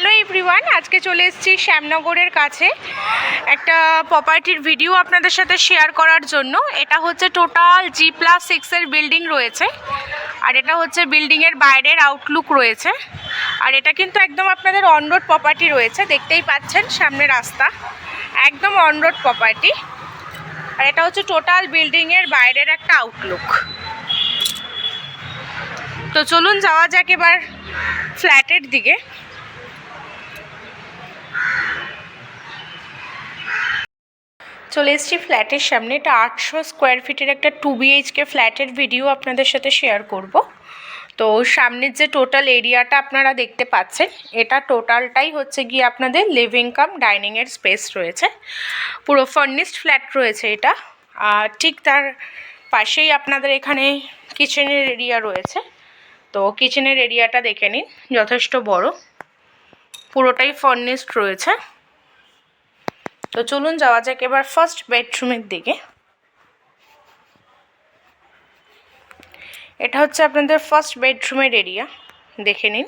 Hello everyone, আজকে চলে এসেছি শ্যামনগরের কাছে একটা প্রপার্টির ভিডিও আপনাদের সাথে শেয়ার করার জন্য। এটা হচ্ছে টোটাল G+6 বিল্ডিং রয়েছে, আর এটা হচ্ছে বিল্ডিংয়ের বাইরের আউটলুক রয়েছে। আর এটা কিন্তু একদম আপনাদের অন রোড প্রপার্টি রয়েছে, দেখতেই পাচ্ছেন সামনে রাস্তা, একদম অন রোড প্রপার্টি। আর এটা হচ্ছে টোটাল বিল্ডিংয়ের বাইরের একটা আউটলুক। তো চলুন যাওয়া যাক এবার ফ্ল্যাটের দিকে। চলে এসেছি ফ্ল্যাটের সামনে। এটা 800 স্কোয়ার ফিটের একটা 2 BHK ফ্ল্যাটের ভিডিও আপনাদের সাথে শেয়ার করব। তো সামনের যে টোটাল এরিয়াটা আপনারা দেখতে পাচ্ছেন, এটা টোটালটাই হচ্ছে গিয়ে আপনাদের লিভিং কাম ডাইনিংয়ের স্পেস রয়েছে। পুরো ফার্নিশড ফ্ল্যাট রয়েছে এটা। আর ঠিক তার পাশেই আপনাদের এখানে কিচেনের এরিয়া রয়েছে। তো কিচেনের এরিয়াটা দেখে নিন, যথেষ্ট বড়, পুরোটাই ফার্নিশড রয়েছে। তো চলুন যাওয়া যাক এবার ফার্স্ট বেডরুমের দিকে। এটা হচ্ছে আপনাদের ফার্স্ট বেডরুমের এরিয়া, দেখে নিন।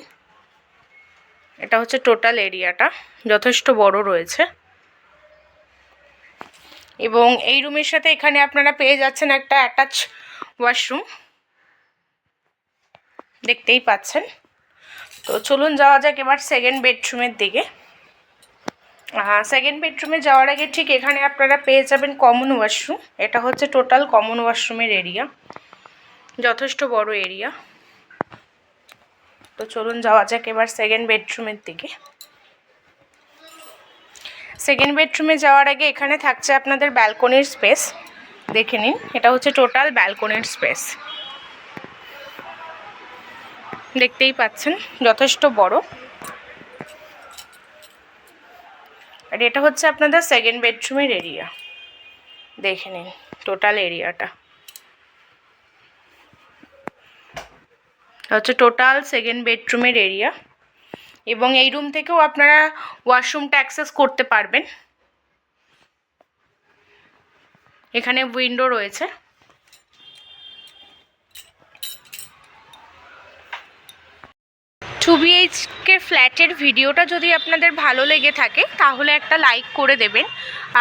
এটা হচ্ছে টোটাল এরিয়াটা, যথেষ্ট বড় রয়েছে। এবং এই রুমের সাথে এখানে আপনারা পেয়ে যাচ্ছেন একটা অ্যাটাচ ওয়াশরুম, দেখতেই পাচ্ছেন। তো চলুন যাওয়া যাক এবার সেকেন্ড বেডরুমের দিকে। সেকেন্ড বেডরুমে যাওয়ার আগে ঠিক এখানে আপনারা পেয়ে যাবেন কমন ওয়াশরুম। এটা হচ্ছে টোটাল কমন ওয়াশরুমের এরিয়া, যথেষ্ট বড় এরিয়া। তো চলুন যাওয়া যাক এবার সেকেন্ড বেডরুমের দিকে। সেকেন্ড বেডরুমে যাওয়ার আগে এখানে থাকছে আপনাদের ব্যালকনির স্পেস, দেখে নিন। এটা হচ্ছে টোটাল ব্যালকনির স্পেস, দেখতেই পাচ্ছেন, যথেষ্ট বড়। আর এটা হচ্ছে আপনাদের সেকেন্ড বেডরুমের এরিয়া, দেখে নিন টোটাল এরিয়াটা। হচ্ছে টোটাল সেকেন্ড বেডরুমের এরিয়া। এবং এই রুম থেকেও আপনারা ওয়াশরুমটা অ্যাক্সেস করতে পারবেন। এখানে উইন্ডো রয়েছে। টু BHK ফ্ল্যাটের ভিডিওটা যদি আপনাদের ভালো লেগে থাকে তাহলে একটা লাইক করে দেবেন।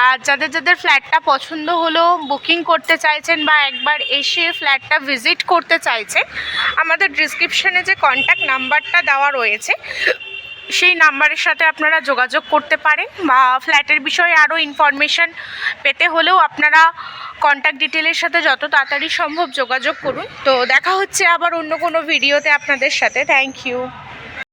আর যাদের যাদের ফ্ল্যাটটা পছন্দ হলো, বুকিং করতে চাইছেন বা একবার এসে ফ্ল্যাটটা ভিজিট করতে চাইছেন, আমাদের ডিসক্রিপশানে যে কন্ট্যাক্ট নাম্বারটা দেওয়া রয়েছে সেই নাম্বারের সাথে আপনারা যোগাযোগ করতে পারেন। বা ফ্ল্যাটের বিষয়ে আরও ইনফরমেশান পেতে হলেও আপনারা কন্ট্যাক্ট ডিটেলের সাথে যত তাড়াতাড়ি সম্ভব যোগাযোগ করুন। তো দেখা হচ্ছে আবার অন্য কোনো ভিডিওতে আপনাদের সাথে। Thank you.